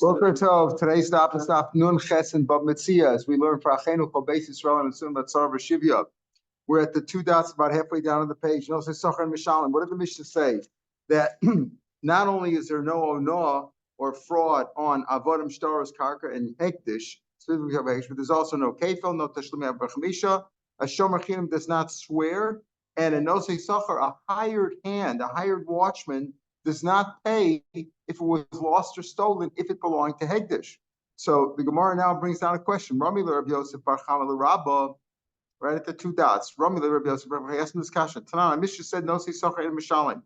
Boker Tov. Today's stop is stop Nun Ches and Bab Mציעא, as we learn for Achenu Kol Beis Yisrael and Asum Batzar V'Shivya. We're at the two dots about halfway down on the page. No, say Socher and Mishalim. What did the Mishnah say? That not only is there no onoah or fraud on avodim shtaros karka and hektish, but there's also no kefil, no tashlumi avachmisha. A shomer chinim does not swear, and a nosei socher, a hired hand, a hired watchman, does not pay if it was lost or stolen if it belonged to hektish. So the Gemara now brings down a question. Rami Rav Yosef Bar Chama Rabba, right at the two dots. Rami Rav Yosef, I asked him this question. Tanan, Mishnah said nosei socher and mishalim,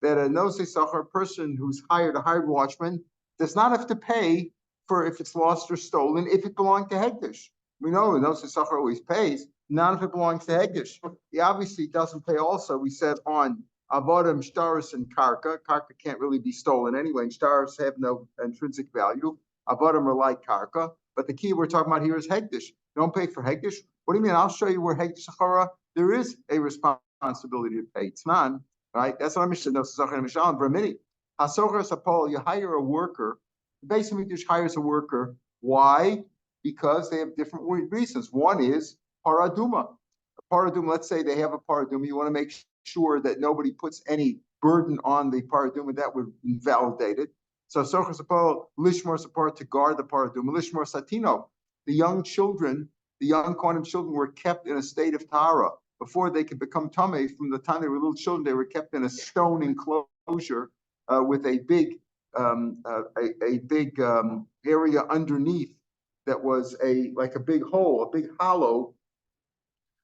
that a nosei socher, a person who's hired, a hired watchman, does not have to pay for if it's lost or stolen if it belonged to hektish. We know the nosei socher always pays, not if it belongs to hektish. He obviously doesn't pay also, we said, on avodim, shtaros, and karka. Karka can't really be stolen anyway, and shtaros have no intrinsic value. Avodim are like karka, but the key we're talking about here is hektish. You don't pay for hektish. What do you mean? I'll show you where hektish achara, there is a responsibility to pay. It's not, right? That's what I'm saying. No, for a minute. You hire a worker. The Beis Hamikdash hires a worker. Why? Because they have different reasons. One is paraduma. Paraduma, let's say they have a paraduma. You want to make sure that nobody puts any burden on the paraduma that would invalidate it. So socher sapol lishmor support to guard the paraduma. Lishmor satino. The young children, the young quantum children were kept in a state of tara. Before they could become tamei, from the time they were little children, they were kept in a stone enclosure with a big area underneath that was like a big hole, a big hollow,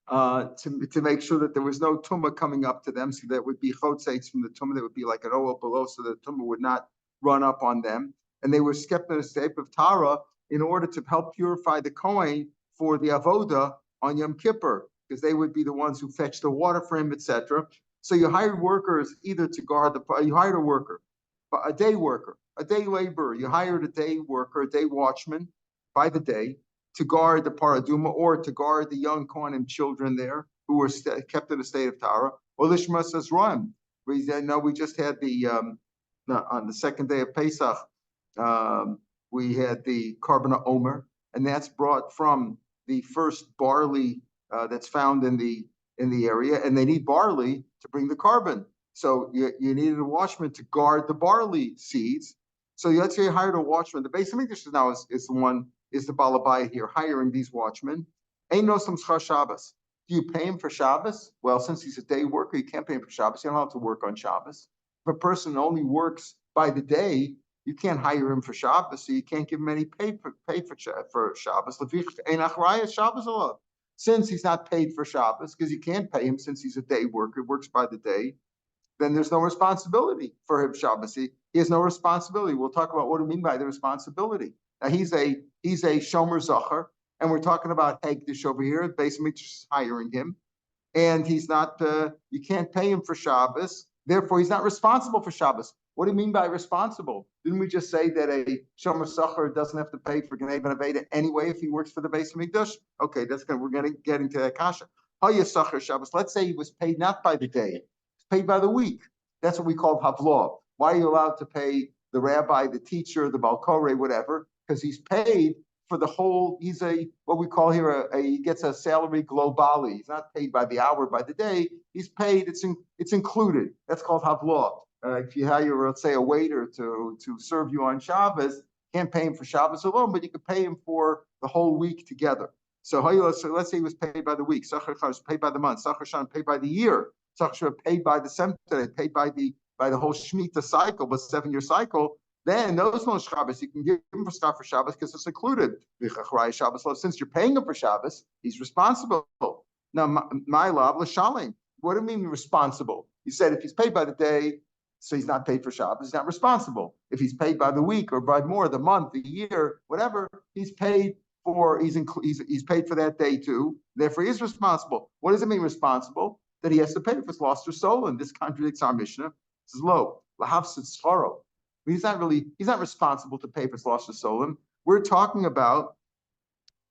to make sure that there was no tumah coming up to them, so that would be chotzeits from the tumah, that would be like an oel below, so that the tumah would not run up on them. And they were kept in a state of tara in order to help purify the kohen for the avoda on Yom Kippur, because they would be the ones who fetch the water for him, etc. So you hired workers either to guard you hired a worker, a day worker, a day laborer. You hired a day worker, a day watchman by the day to guard the paraduma or to guard the young Kohanim children there who were kept in a state of Tara. Or Lishma says, run. We just had on the second day of Pesach, we had the Carbon Omer, and that's brought from the first barley that's found in the area, and they need barley to bring the carbon. So you needed a watchman to guard the barley seeds. So let's say you hired a watchman. The Beis Hamikdash now is the balabaya here, hiring these watchmen. Ein nosam schar Shabbos. Do you pay him for Shabbos? Well, since he's a day worker, you can't pay him for Shabbos. You don't have to work on Shabbos. If a person only works by the day, you can't hire him for Shabbos, so you can't give him any pay for Shabbos. Since he's not paid for Shabbos, because you can't pay him since he's a day worker, works by the day, then there's no responsibility for him Shabbos. He has no responsibility. We'll talk about what we mean by the responsibility. Now he's a shomer zacher, and we're talking about hektish over here. Basically, just hiring him, and he's not. You can't pay him for Shabbos. Therefore, he's not responsible for Shabbos. What do you mean by responsible? Didn't we just say that a shomer zacher doesn't have to pay for Gnei Ben Aveda anyway if he works for the Beis Hamikdash? Okay, we're getting to that kasha. Haya zacher Shabbos. Let's say he was paid not by the day, paid by the week. That's what we call havlah. Why are you allowed to pay the rabbi, the teacher, the balkore, whatever? Because he's paid for the whole. He's what we call here he gets a salary globally. He's not paid by the hour, by the day. He's paid. It's included. That's called havlah. If you hire, let's say, a waiter to serve you on Shabbos, can't pay him for Shabbos alone, but you could pay him for the whole week together. So let's say he was paid by the week. Sachar was paid by the month. Sachar Shan paid by the year. Sachar paid by the semter, paid by the whole Shemitah cycle, but 7-year cycle. Then those no Shabbos, you can give him for stuff for Shabbos because it's included. Since you're paying him for Shabbos, he's responsible. Now, my love, l'shalim. What do you mean responsible? You said if he's paid by the day, so he's not paid for Shabbos, he's not responsible. If he's paid by the week or by more, the month, the year, whatever, he's paid for. He's paid for that day too. Therefore, he is responsible. What does it mean responsible? That he has to pay if it's lost or stolen. This contradicts our Mishnah. This is low. Lahavsid scharo. He's not responsible to pay for it's lost or stolen. We're talking about,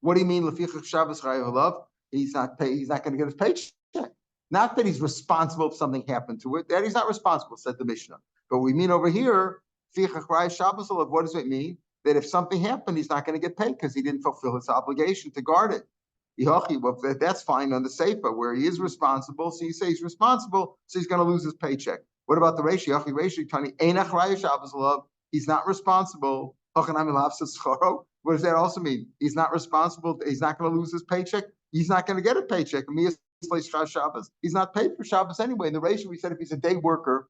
what do you mean lefichach Shabbos chayolav? He's not going to get his paycheck. Not that he's responsible if something happened to it. That he's not responsible, said the Mishnah. But we mean over here, What does it mean? That if something happened, he's not going to get paid because he didn't fulfill his obligation to guard it. That's fine on the Seifa, where he is responsible. So you say he's responsible, so he's going to lose his paycheck. What about the ratio? He's not responsible. What does that also mean? He's not responsible. He's not going to lose his paycheck. He's not going to get a paycheck. He's not paid for Shabbos anyway. In the ratio, we said if he's a day worker,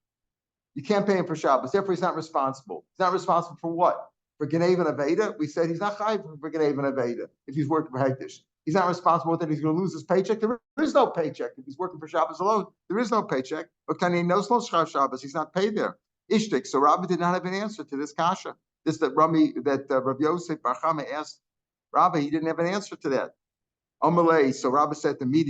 you can't pay him for Shabbos. Therefore, he's not responsible. He's not responsible for what? For Genev and Aveda? We said he's not chayiv for Genev and Aveda if he's working for Hekdesh. He's not responsible that he's going to lose his paycheck. There is no paycheck. If he's working for Shabbos alone, there is no paycheck. Shabbos, he's not paid there. Ishtik. So Rabbi did not have an answer to this kasha. This that Rav Yosef Bar Chama asked Rabbi, he didn't have an answer to that. Amalei. So Rabbi said to me,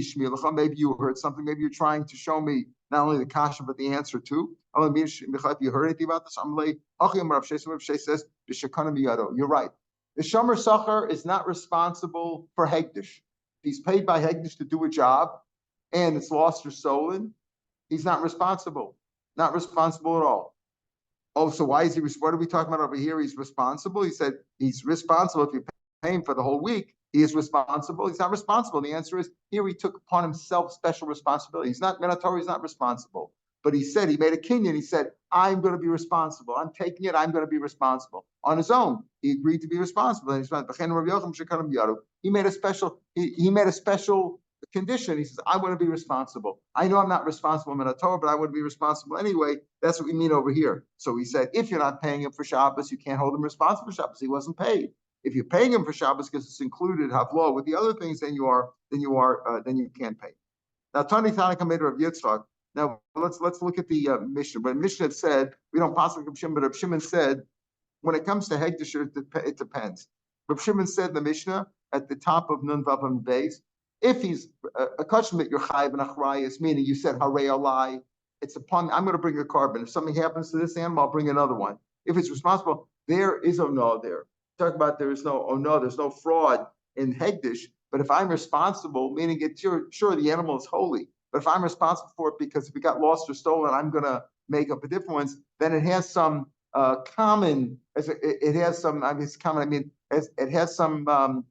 maybe you heard something. Maybe you're trying to show me not only the kasha but the answer too. If you heard anything about this, Amalei. Rav Shapiro says, you're right. The Shomer Sachar is not responsible for Hekdesh. He's paid by Hekdesh to do a job and it's lost or stolen. He's not responsible. Not responsible at all. Oh, so why is he? What are we talking about over here? He's responsible. He said he's responsible if you pay him for the whole week. He is responsible. He's not responsible. The answer is here he took upon himself special responsibility. He's not Minatori, he's not responsible. But he said, he made a kinyan. He said, I'm going to be responsible. I'm taking it. I'm going to be responsible. On his own, he agreed to be responsible. And he made a special, he made a special condition. He says, I want to be responsible. I know I'm not responsible in Torah, but I want to be responsible anyway. That's what we mean over here. So he said, if you're not paying him for Shabbos, you can't hold him responsible for Shabbos. He wasn't paid. If you're paying him for Shabbos because it's included havlo with the other things, then you can't pay. Now, Tani Tanaka made Rav Yitzchak. Now let's look at the Mishnah. But Mishnah said we don't pass like Rav Shimon, but Rav Shimon said when it comes to Hekdesh, it depends. Rav Shimon said in the Mishnah at the top of Nun Vav and Beis, if he's a custom that you're chayiv and achrayis, meaning you said harei alai, it's upon I'm going to bring a carbon. If something happens to this animal, I'll bring another one. If it's responsible, there is no there. Talk about there's no fraud in Hekdesh. But if I'm responsible, meaning it's sure the animal is holy. But if I'm responsible for it because if it got lost or stolen, I'm going to make up a different ones. Then it has some common. It has some. I mean, it's common. I mean, it has some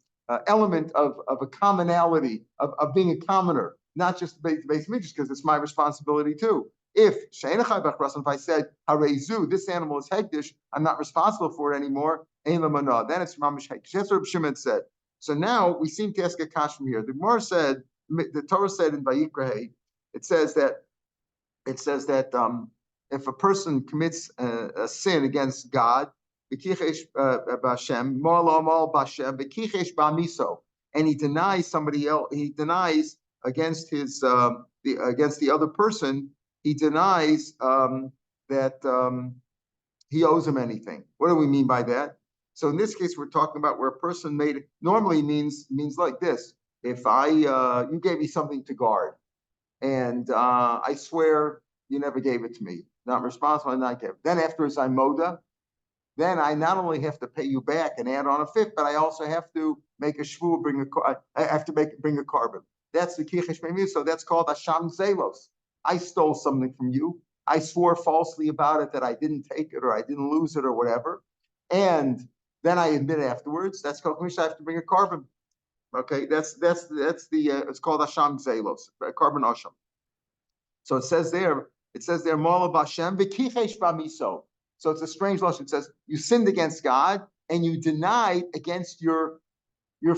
element of a commonality of being a commoner, not just the base midrash, because it's my responsibility too. If I said harezu, this animal is hekdesh, I'm not responsible for it anymore. Then it's mamish hekdesh. That's what Shimon said. So now we seem to ask a kash from here. The Gemara said, the Torah said in Vayikra, it says that if a person commits a sin against God, and he denies somebody else, he denies against his against the other person, he denies that he owes him anything. What do we mean by that? So in this case, we're talking about where a person made it. Normally means like this: if you gave me something to guard, and I swear you never gave it to me, not responsible, and not give. Then afterwards, I moda. Then I not only have to pay you back and add on a fifth, but I also have to make a shvu, I have to bring a carbon. That's the kichesh meimim. So that's called asham zelos. I stole something from you. I swore falsely about it that I didn't take it or I didn't lose it or whatever, and then I admit afterwards. That's called I have to bring a carbon. Okay, that's the it's called asham zelos, carbon asham. So it says there mala b'Hashem v'kichesh b'miso. So it's a strange lashon. It says you sinned against God and you denied against your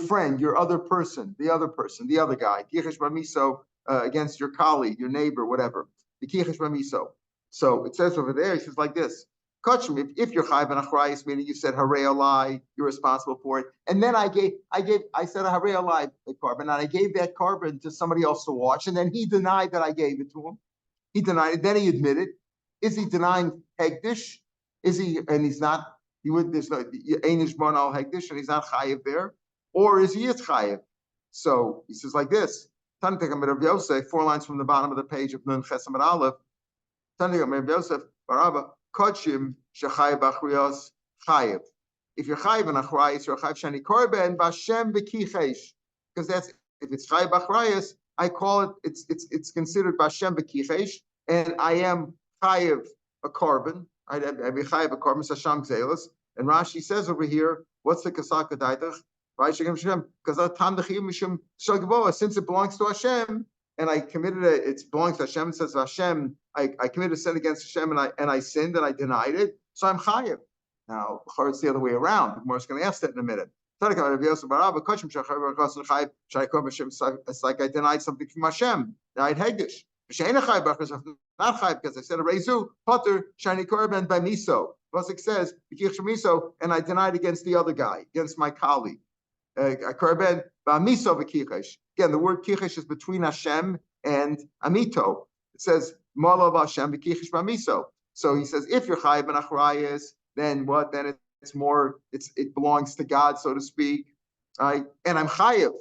friend, your other person, the other guy. Kichesh b'miso against your colleague, your neighbor, whatever. Kichesh b'miso. So it says over there. It says like this. If you're chayv and achrayis, meaning you said harei alai, you're responsible for it, and then I said a harei alai carbon, and I gave that carbon to somebody else to watch, and then he denied that I gave it to him. He denied it. Then he admitted. Is he denying hekdesh? Is he? And he's not. He would. There's no einish bon al hekdesh, and he's not chayiv there, or is he chayiv? So he says like this. Tanitech Rav Yosef, 4 lines from the bottom of the page of Nun Chesam and Aleph. Tanitech Rav Yosef Baraba. Kochim shechayiv achriyos chayiv. If you're chayiv and achrayis, you're chayiv shani korban b'Hashem b'kichesh. Because that's if it's chayiv achrayis, I call it. It's considered b'Hashem b'kichesh, and I am chayiv a carbon. Right? Chayiv a korban sasham gzelos. And Rashi says over here, what's the kasaka daitach? Right? Since it belongs to Hashem, and I committed it belongs to Hashem. It says Hashem, I committed a sin against Hashem, and I sinned and I denied it, so I'm chayiv. Now, it's the other way around. The Gemara is going to ask that in a minute. It's like I denied something from Hashem. Denied hegdish. Not chayiv because I said a rezu potter shiny korban by miso. Pasuk says miso, and I denied against the other guy, against my colleague. Korban by miso v'kichesh. Again, the word kichesh is between Hashem and amito. It says malav Hashem v'kichesh by miso. So he says if you're chayiv and achrayis, then what? Then it's more. It belongs to God, so to speak. Right? And I'm chayiv.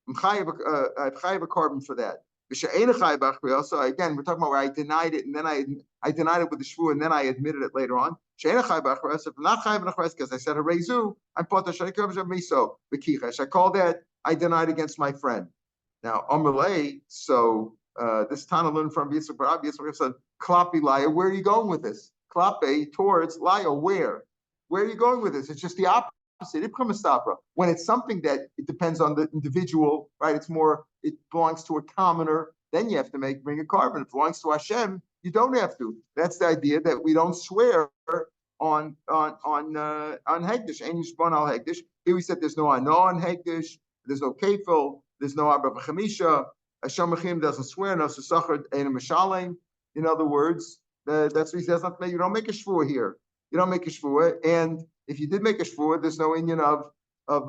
I'm chayiv a korban for that. So again, we're talking about where I denied it, and then I denied it with the shvu, and then I admitted it later on. If I'm not chayiv because I said harezu, I'm potter miso v'kichesh. I call that I denied against my friend. Now Amalei. So this Tana learned from Yitzchak Bar Abba. Yitzchak said, "Klapi laya." Where are you going with this? Klape towards laya. Where are you going with this? It's just the opposite. When it's something that it depends on the individual, right? It belongs to a commoner. Then you have to bring a korban. If it belongs to Hashem, you don't have to. That's the idea that we don't swear on hegdish. Ein yishbon al hegdish. Here we said there's no ano on hegdish. There's no kefil. There's no abba b'chamisha. Hashem Mechim doesn't swear. No sesachar ein mishalem. In other words, that's what he says. You don't make a shvua here. You don't make a shvua, and if you did make a shvua, there's no inyan of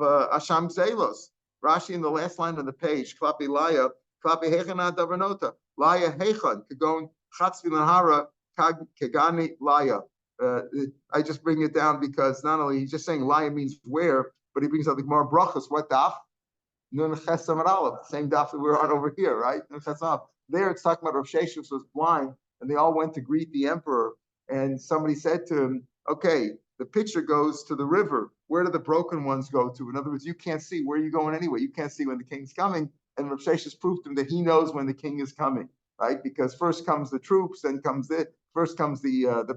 asham zelos. Rashi in the last line of the page, klapi laya, klapi hechana davanota, laya hechan, kagon chatz v'lanhara kagani laya. I just bring it down because not only he's just saying laya means where, but he brings out the more brachas. What daf? Nun ches samar aleph. Same daf that we're on over here, right? Nun ches aleph. There it's talking about Rav Shapiro was blind, and they all went to greet the emperor, and somebody said to him, okay, the picture goes to the river. Where do the broken ones go to? In other words, you can't see. Where are you going anyway? You can't see when the king's coming. And Rav Shapiro proved to him that he knows when the king is coming, right? Because first comes the troops, then comes the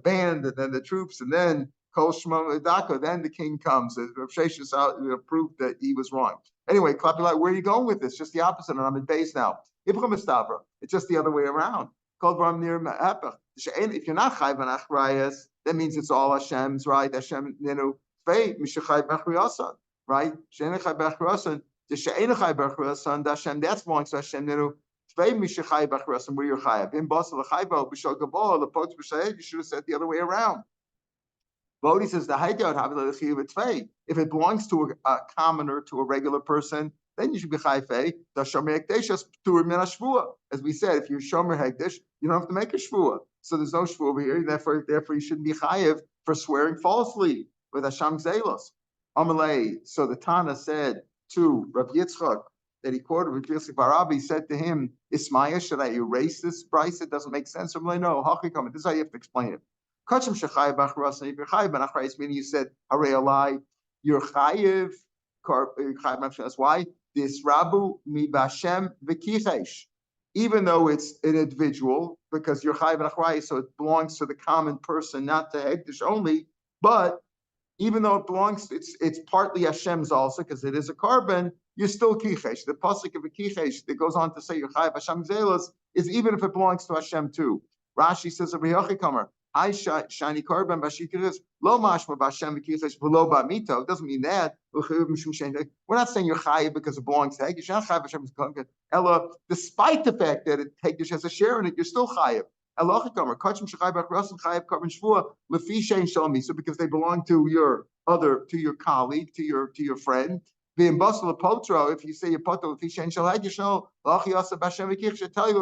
band, and then the troops, and then Kol Shema Daka, then the king comes. Rav Shapiro proved that he was wrong. Anyway, Klapilai, where are you going with this? Just the opposite, and I'm in base now. It's just the other way around. If you're not chayv and achrayas, that means it's all Hashem's, right? Hashem, right? Hashem, that belongs to Hashem. Where you're chayav. You should have said the other way around. Bodhi says the if it belongs to a commoner, to a regular person, then you should be chayfei. As we said, if you're shomer hekdesh, you don't have to make a shvua. So there's no shvua over here. Therefore, you shouldn't be chayiv for swearing falsely with Hashem zelos. Amalei. So the Tana said to Rav Yitzchak that he quoted Rav Yitzchak Bar Abba. He said to him, "Ismaya, should I erase this price? It doesn't make sense." Amalei, no. Hachikam. This is how you have to explain it. Kachim shechayiv b'achras. If you're chayiv b'achras, meaning you said harei alai, you're chayiv. That's why this Rabu mi b'Hashem v'kichesh. Even though it's an individual, because you're chayiv b'achras, so it belongs to the common person, not to hekdesh only. But even though it belongs, it's partly Hashem's also, because it is a korban, you're still kichesh. The pasuk of a kichesh that goes on to say you're chayiv Hashem zelos is even if it belongs to Hashem too. Rashi says of Yehochikamer, I shiny korban b'shikirus lo mashma b'Hashem v'kichesh v'lo b'amito. It doesn't mean that. We're not saying you're chayiv because it belongs to hekdesh. You're not chayiv Hashem's korban. Ella, despite the fact that hekdesh has a share in it, you're still chayiv. So because they belong to your colleague, to your friend. If you say tell you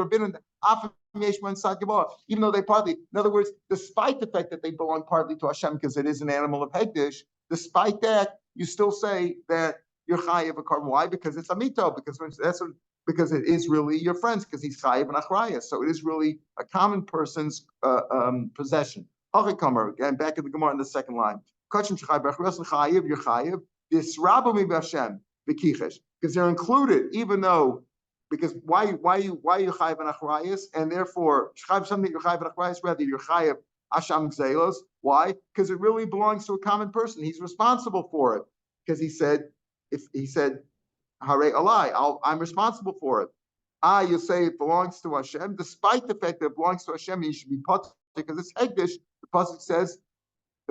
even though they partly, in other words, despite the fact that they belong partly to Hashem because it is an animal of hekdesh, despite that, you still say that you're chayiv a korban. Why? Because it's amito. Because it is really your friend's, because he's chayiv and achrayas. So it is really a common person's possession. Again, back in the Gemara in the second line. You're chayiv. This Rabbi mi b'Hashem v'kichesh, because they're included, even though, because why you chayiv and achrayas, and therefore chayiv something you're chayiv and achrayas, rather you're chayiv Asham Gzelos. Why? Because it really belongs to a common person. He's responsible for it. Because he said, Hare Alai, I'm responsible for it. You say it belongs to Hashem, despite the fact that it belongs to Hashem, you should be potter because it's Hegdish. The pasuk says,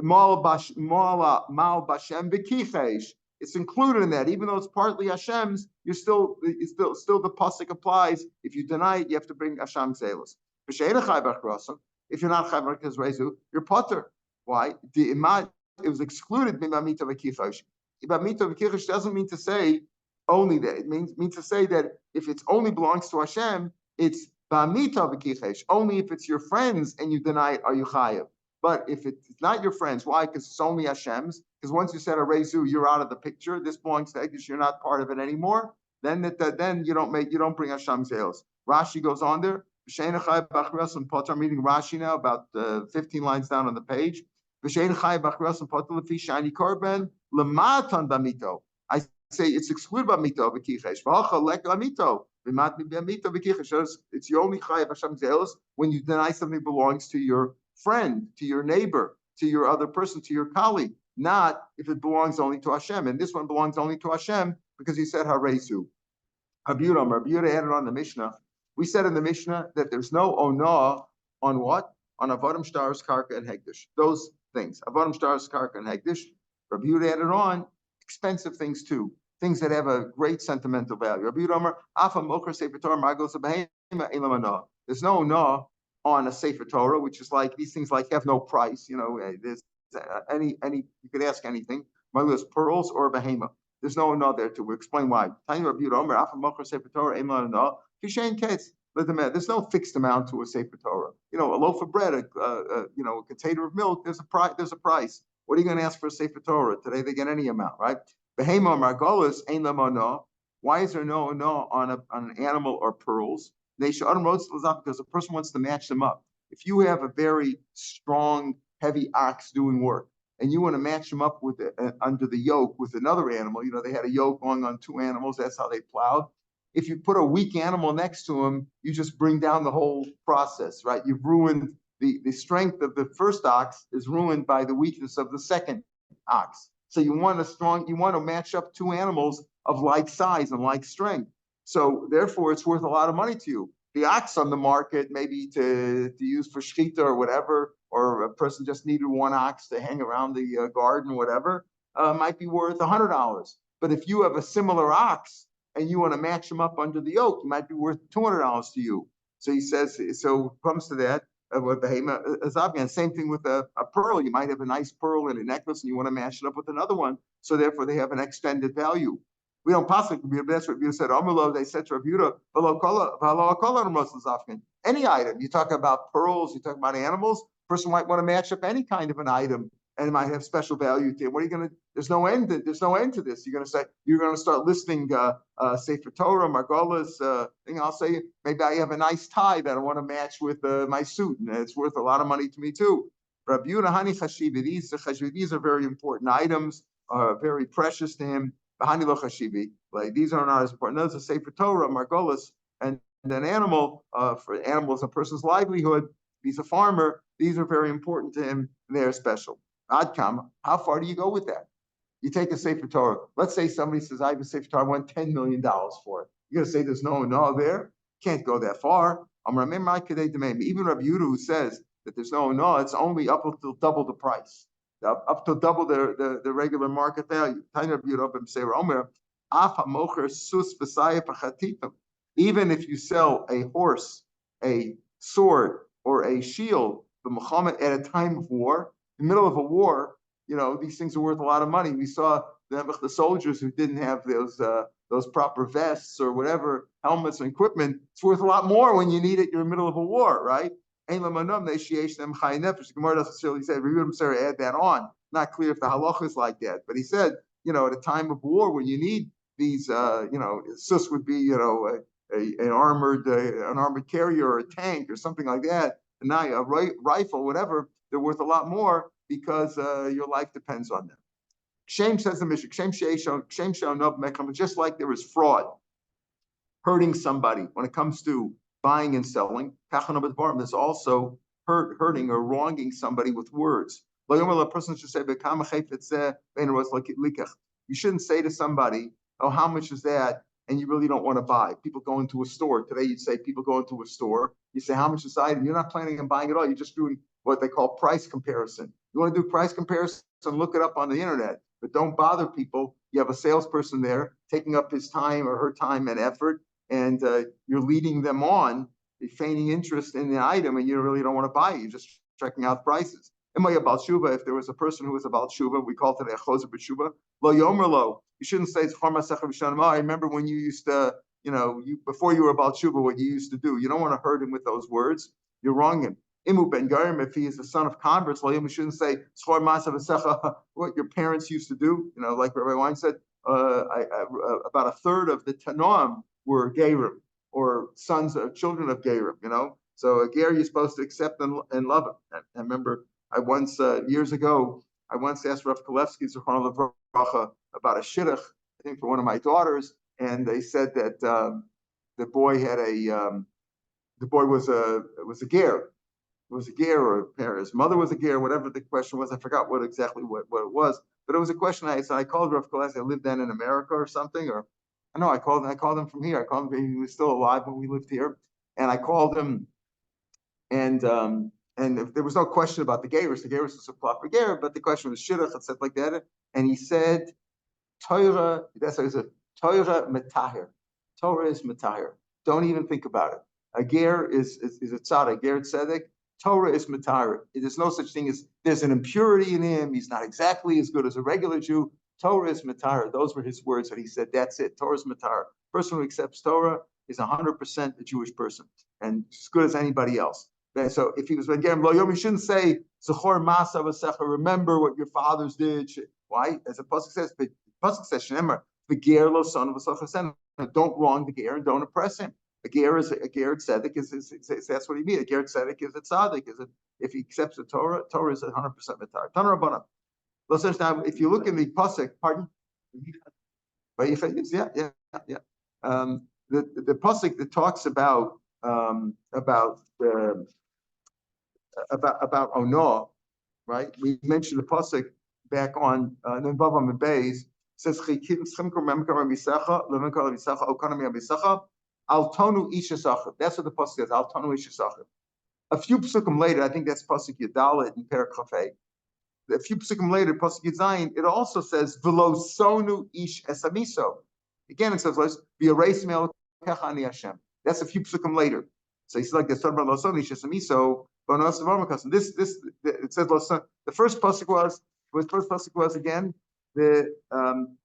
Mal Bashem B'kichesh. It's included in that, even though it's partly Hashem's. It's still the pasuk applies. If you deny it, you have to bring Hashem Zelos. If you're not Chayv because Rezu, you're potter. Why? It was excluded. B'mamita B'kichesh. B'mamita B'kichesh doesn't mean to say only that. It means to say that if it only belongs to Hashem, it's b'amita v'kichesh. Only if it's your friends and you deny it, are you chayav. But if it's not your friends, why? Because it's only Hashem's. Because once you said a rezu, you're out of the picture. This belongs to Hegdish. You're not part of it anymore. Then you don't bring Hashem zelos. Rashi goes on there. I'm reading Rashi now, about 15 lines down on the page. I say it's excluded by mito v'kichesh. It's your only chayav Hashem zelos when you deny something belongs to your friend, to your neighbor, to your other person, to your colleague. Not if it belongs only to Hashem. And this one belongs only to Hashem because he said haresu. Rabbi added on the Mishnah. We said in the Mishnah that there's no onah on what? On avodim shtaros karka and hegdish. Those things. Avodim shtaros karka and hegdish. Rabbi added on expensive things too, things that have a great sentimental value. There's no na on a Sefer Torah, which is like these things like have no price. There's any you could ask anything. Whether it's pearls or a behemoth, there's no na there too. We'll explain why. There's no fixed amount to a Sefer Torah. A loaf of bread, a container of milk. There's a price. What are you going to ask for a Sefer Torah? Today they get any amount, right? Behema margolis ain't lemano. Why is there no on an animal or pearls? They should because a person wants to match them up. If you have a very strong, heavy ox doing work, and you want to match them up with under the yoke with another animal, they had a yoke going on two animals. That's how they plowed. If you put a weak animal next to them, you just bring down the whole process, right? You've ruined the strength of the first ox is ruined by the weakness of the second ox. So you want to match up two animals of like size and like strength. So therefore, it's worth a lot of money to you. The ox on the market, maybe to use for shechita or whatever, or a person just needed one ox to hang around the garden, whatever, might be worth $100. But if you have a similar ox and you want to match them up under the yoke, it might be worth $200 to you. So he says, so it comes to that. Same thing with a pearl. You might have a nice pearl in a necklace and you want to match it up with another one. So therefore, they have an extended value. We don't possibly, that's what you said. They said to Rabuda, any item. You talk about pearls, you talk about animals. Person might want to match up any kind of an item, and it might have special value to it. What are you going to? There's no end to this. You're going to say you're going to start listing Sefer Torah, Margolis. I'll say maybe I have a nice tie that I want to match with my suit, and it's worth a lot of money to me too. Rabuda Hani Chashivi. These are very important items, very precious to him. Like these are not as important. Those are Sefer Torah, Margolis, and an animal. For animals, a person's livelihood. If he's a farmer, these are very important to him. And they're special. Adkam, how far do you go with that? You take a Sefer Torah. Let's say somebody says, I have a Sefer Torah, I want $10 million for it. You're going to say there's no there? Can't go that far. Even Rav Yehuda, who says that there's no, it's only up until double the price. Up to double the regular market value. Even if you sell a horse, a sword, or a shield, the Muhammad at a time of war, in the middle of a war, these things are worth a lot of money. We saw the soldiers who didn't have those proper vests or whatever, helmets and equipment. It's worth a lot more when you need it. You're in the middle of a war, right? The Gemara doesn't necessarily say, add that on. Not clear if the halacha is like that. But he said, at a time of war when you need these, sus would be, an armored carrier or a tank or something like that. And now a rifle, whatever, they're worth a lot more because your life depends on them. Shame says the Mishnah, just like there is fraud, hurting somebody when it comes to buying and selling. There's also hurting or wronging somebody with words. A person should say, you shouldn't say to somebody, oh, how much is that? And you really don't want to buy. People go into a store. Today, you'd say people go into a store. You say, how much is the item? You're not planning on buying it all. You're just doing what they call price comparison. You want to do price comparison, look it up on the internet. But don't bother people. You have a salesperson there taking up his time or her time and effort, and you're leading them on, feigning interest in the item, and you really don't want to buy it. You're just checking out prices. If there was a person who was about Shuva, we call it a Choser B'Shuva. Lo Yomer Lo. You shouldn't say, I remember when you used to, before you were about Shuva, what you used to do. You don't want to hurt him with those words. You're wrong him. Imu Ben Garim, if he is the son of converts, you shouldn't say, what your parents used to do. Like Rabbi Wein said, about a third of the Tanoim were Gerim, or children of Gerim, So a Ger you're supposed to accept and love him. I remember I once, years ago, asked Rav Kalevsky Zichron Levracha about a shidduch, I think for one of my daughters, and they said that the boy was a ger. It was a ger, or his mother was a ger, whatever the question was. I forgot what it was, but it was a question I called Rav Kalevsky. I lived then in America or something, or no, I called him from here. I called him, he was still alive when we lived here, and I called him, and if there was no question about the Gerus was a proper Ger, but the question was shidduch and stuff like that. And he said, Torah, that's what he said, Torah metahir. Torah is metahir. Don't even think about it. A Ger is a tzaddik, Ger tzedek. Torah is metahir. There's no such thing as, there's an impurity in him. He's not exactly as good as a regular Jew. Torah is metahir. Those were his words that he said. That's it. Torah is metahir. Person who accepts Torah is 100% a Jewish person and as good as anybody else. So if he was Ben Gerim Lo Yom, you shouldn't say Zechor Masa V'Secha. Remember what your fathers did. Why? As the pasuk says, Shneimar V'Ger Lo Son V'Secha. Don't wrong the Ger and don't oppress him. A Ger tzedek is that's what he means. A Ger tzedek is a tzaddik. If he accepts the Torah, Torah is 100% mitar. Tana Rabbanan. Now, if you look in the pasuk, pardon. Yeah. The pasuk that talks about Ono, right? We mentioned the pasuk back on Nevavam and Beis. Says Al tonu ishasachav. That's what the pasuk says. Al tonu ishasachav. A few psukim later, I think that's pasuk Yadalit and Perak Chafei. A few psukim later, pasuk Yitzayin, it also says v'lo sonu ish esamiso. Again, it says let's be erased me'al kechani Hashem. That's a few psukim later. So he's like the son of lo sonu ish esamiso. This it says the first pasuk was again the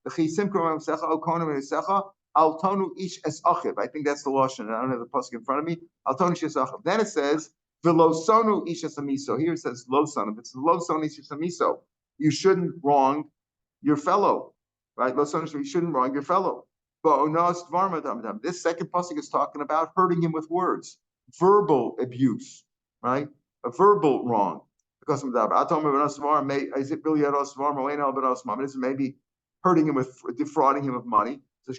chisim k'ramam secha al konim secha al tonu ish es achiv. I think that's the lashon. I don't have the pasuk in front of me. Al tonu ish es achiv. Then it says v'lo sonu ish es amiso. Here it says lo sonu. If it's lo sonu ish es amiso, you shouldn't wrong your fellow, right? Lo sonu, you shouldn't wrong your fellow. This second pasuk is talking about hurting him with words, verbal abuse. Right? A verbal wrong. Because of that. Is it really is it maybe hurting him with defrauding him of money? The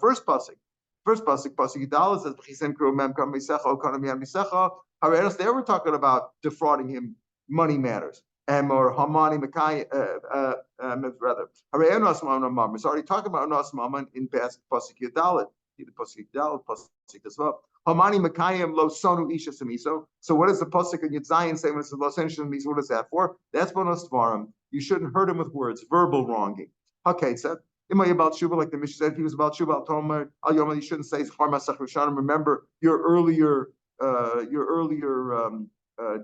first pasuk says they were talking about defrauding him money matters. Or Hamani Makai rather. It's already talking about Nos Maman in past pasuk Yadalit. The pasuk Yadalit, pasuk as well. Hamani Makayim Lo Sonu Isha Samiso. So what does the pasuk in Yitzayin say when it says Lo Sonu Isha Samiso? What is that for? That's bonus tvarim. You shouldn't hurt him with words, verbal wronging. Okay, it said Imay about Shuba, like the Mishnah said, if he was about Shuba, Al Yom, you shouldn't say Har Masach Rishonim. Remember your earlier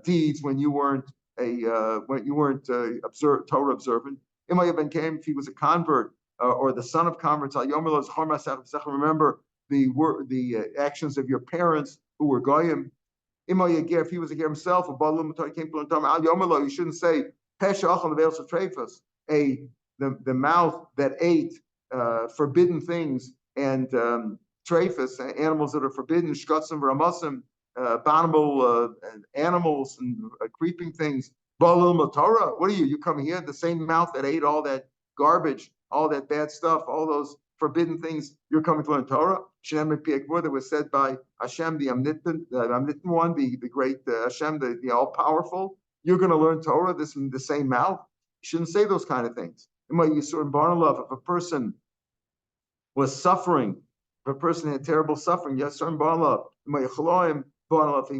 deeds when you weren't Torah observant. Imay Ben came if he was a convert or the son of converts. Al Yom Lo Har Masach. Remember the actions of your parents who were goyim. If he was a ger himself, you shouldn't say the mouth that ate forbidden things and trephus, animals that are forbidden, shkatzim v'ramasim, abominable animals and creeping things. Torah. What are you? You come here, the same mouth that ate all that garbage, all that bad stuff, all those forbidden things. You're coming to learn Torah. That was said by Hashem, the omnipotent one, the great Hashem, the all-powerful. You're going to learn Torah this in the same mouth. You shouldn't say those kind of things. If a person was suffering, if a person had terrible suffering, yes, he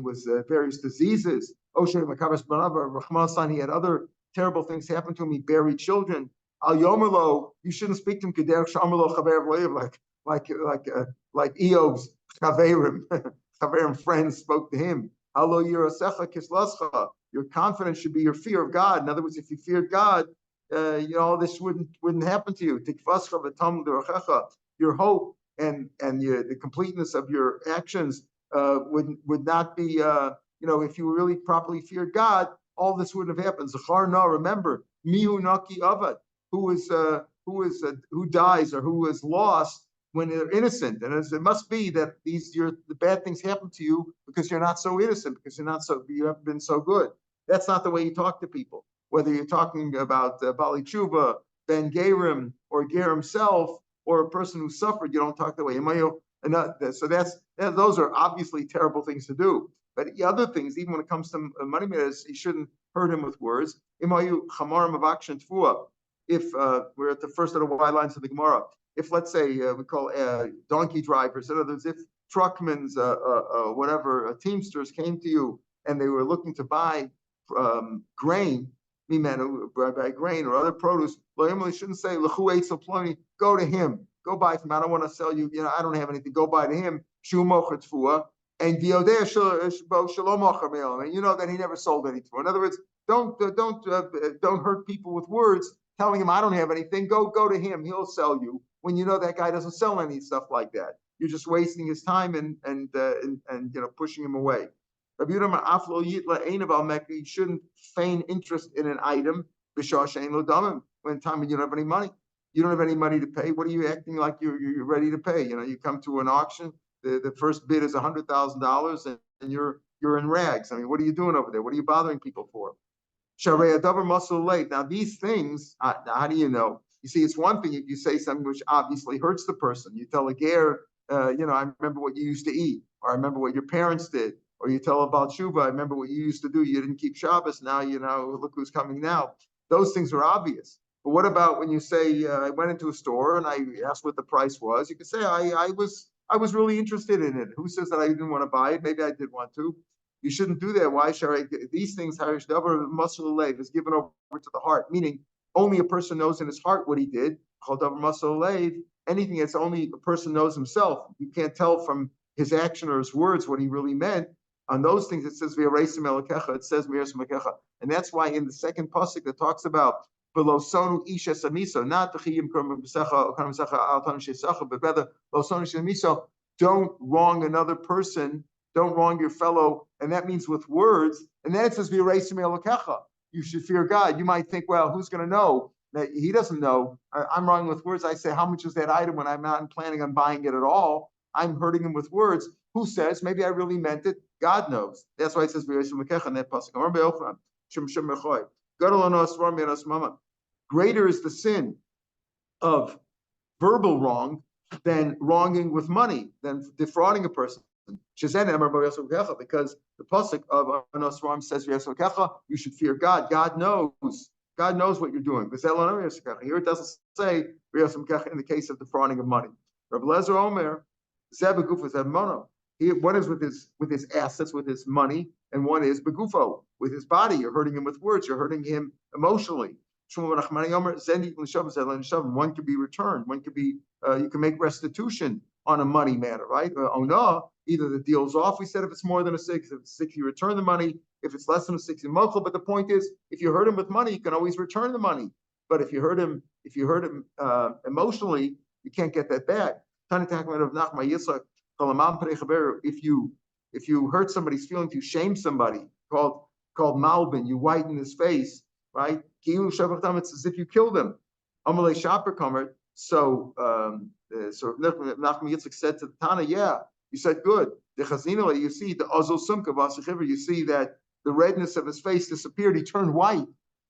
was various diseases. He had other terrible things happen to him. He buried children. You shouldn't speak to him like Eob's chaverim friends spoke to him. Your confidence should be your fear of God. In other words, if you feared God, all this wouldn't happen to you. Your hope and the completeness of your actions would not be. If you really properly feared God, all this wouldn't have happened. Zachar na, remember, mihu naki avad, who dies or who is lost when they're innocent. And it must be that the bad things happen to you because you're not so innocent, because you haven't been so good. That's not the way you talk to people. Whether you're talking about Bali Tshuva, Ben Gerim, or Ger himself, or a person who suffered, you don't talk that way. So those are obviously terrible things to do. But the other things, even when it comes to money matters, you shouldn't hurt him with words. If we're at the first of the Y lines of the Gemara, if let's say we call donkey drivers, in other words, if truckmen's, teamsters came to you and they were looking to buy grain, buy grain or other produce, you shouldn't say, go to him, go buy from him. I don't want to sell you, I don't have anything, go buy to him. And you know that he never sold anything. In other words, don't hurt people with words, telling him I don't have anything. Go to him; he'll sell you. When you know that guy doesn't sell any stuff like that, you're just wasting his time and pushing him away. You shouldn't feign interest in an item when time when you don't have any money. You don't have any money to pay. What are you acting like you're ready to pay? You come to an auction. The first bid is $100,000, and you're in rags. I mean, what are you doing over there? What are you bothering people for? Now, these things, how do you know? You see, it's one thing if you say something which obviously hurts the person. You tell a ger, I remember what you used to eat, or I remember what your parents did, or you tell about Shuba, I remember what you used to do. You didn't keep Shabbos. Now, look who's coming now. Those things are obvious. But what about when you say, I went into a store and I asked what the price was? You could say, I was really interested in it. Who says that I didn't want to buy it? Maybe I did want to. You shouldn't do that. Why should I? These things, Harish Davar Muscle Lev is given over to the heart, meaning only a person knows in his heart what he did. Davar Muscle Lev, anything that's only a person knows himself. You can't tell from his action or his words what he really meant. On those things, it says V'yareisim Elokecha. It says V'yareisim Elokecha, and that's why in the second pasuk that talks about below sonu isha samiso, not the chiyim kram b'secha or kram b'secha al tam shesacha, but rather below sonu samiso. Don't wrong another person. Don't wrong your fellow, and that means with words. And then it says v'yareisim elokecha. You should fear God. You might think, well, who's going to know? That he doesn't know. I'm wrong with words. I say, how much is that item when I'm not planning on buying it at all? I'm hurting him with words. Who says? Maybe I really meant it. God knows. That's why it says v'yareisim elokecha in that pasuk. Greater is the sin of verbal wrong than wronging with money, than defrauding a person. Because the pasuk of Anos Ram says, you should fear God. God knows what you're doing. Here it doesn't say in the case of defrauding of money. Rav Lezer Omer, one is with his assets, with his money, and one is begufo, with his body. You're hurting him with words. You're hurting him emotionally. One could be returned. One could be you can make restitution on a money matter, right? Either the deal's off. We said if it's more than a 6, if it's 6, you return the money. If it's less than a 6, you multiple. But the point is, if you hurt him with money, you can always return the money. But if you hurt him emotionally, you can't get that back. If you hurt somebody's feelings, you shame somebody, called malbin, you whiten his face, right? It's as if you killed him. Amalei Shaper Kamer. So Nachman Yitzchak said to the Tana, yeah, you said good. The Chazina, you see the Azul Sumka Vasachiver, you see that the redness of his face disappeared. He turned white.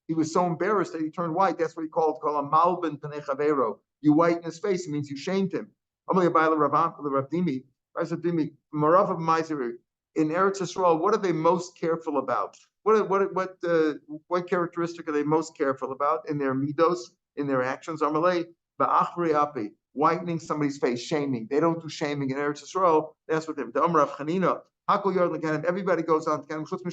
He was so embarrassed that he turned white. That's what he called a malbin panei chavero. You whiten his face, it means you shamed him. Amalei Abayla Rav Dimi, Marav of Meiser. In Eretz Yisrael, what are they most careful about? What characteristic are they most careful about in their midos, in their actions? Amalei Ba'achri Api, whitening somebody's face, shaming. They don't do shaming in Eretz Yisrael. That's what they're. The Amar of Chanina, Hakol Yard Lekanim. Everybody goes on to Kanim Chutz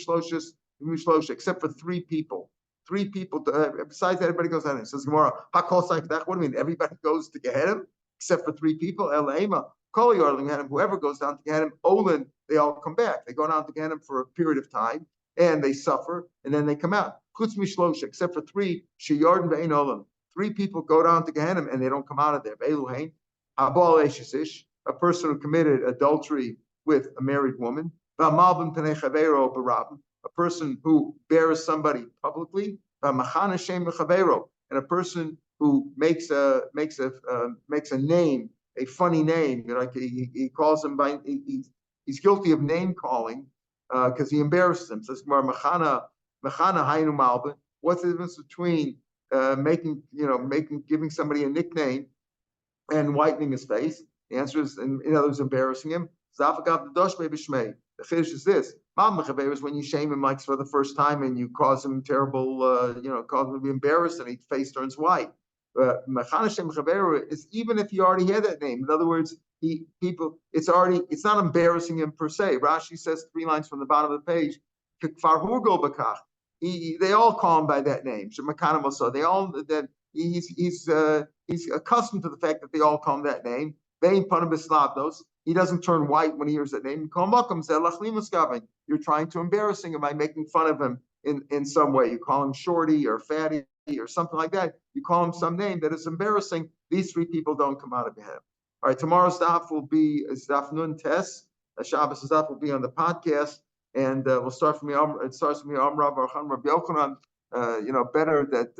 Mishlosh, except for three people. Three people. Besides that, everybody goes on. It says Gemara, Hakol Saikdach. What do you mean? Everybody goes to Gehenim except for three people. Elaima. Kol Yard Lekanim. Whoever goes down to Gehenim, Olin, they all come back. They go down to Gehenim for a period of time, and they suffer, and then they come out. Chutz Mishlosh, except for three. Sheyard Ve'ein Olam. Three people go down to Gehenim and they don't come out of there. Be'eluhain, Abal Eshesish, a person who committed adultery with a married woman. V'amalbim Tanei Chavero Barabim, a person who bears somebody publicly. V'machana Shem Chavero, and a person who makes a name, a funny name. Like he calls him by he's guilty of name calling because he embarrassed him. Says Machana Hainu Malbim. What's the difference between giving somebody a nickname and whitening his face? The answer is, in other words, embarrassing him. The chiddush is this: is when you shame him like for the first time and you cause him terrible, cause him to be embarrassed and his face turns white. Is even if you already had that name. In other words, it's not embarrassing him per se. Rashi says 3 lines from the bottom of the page. They all call him by that name. They all that he's accustomed to the fact that they all call him that name. He doesn't turn white when he hears that name. You're trying to embarrass him by making fun of him in some way. You call him shorty or fatty or something like that. You call him some name that is embarrassing. These 3 people don't come out of your head. All right, tomorrow's daf will be Daf Nun Tes. Shabbos daf will be on the podcast. And we'll start from it starts from Rav Yochanan, better that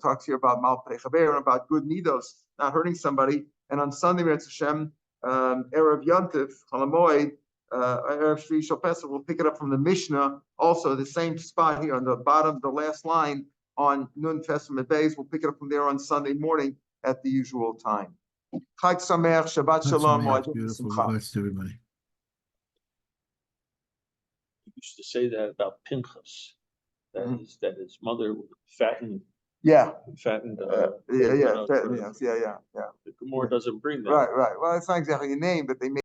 talks here about Malpei Chaver and about good midos, not hurting somebody. And on Sunday, Meretz Hashem, Erev Yontif, Cholamoid, Erev Shvi Shal Pesach, we'll pick it up from the Mishnah, also the same spot here on the bottom, the last line on Nun Testament Beis. We'll pick it up from there on Sunday morning at the usual time. Chag Sameach, Shabbat Shalom, beautiful. Regards to everybody. Used to say that about Pinchas, that his mother fattened. Yeah. Fattened. The Gemara doesn't bring that. Right. Well, it's not exactly a name, but they made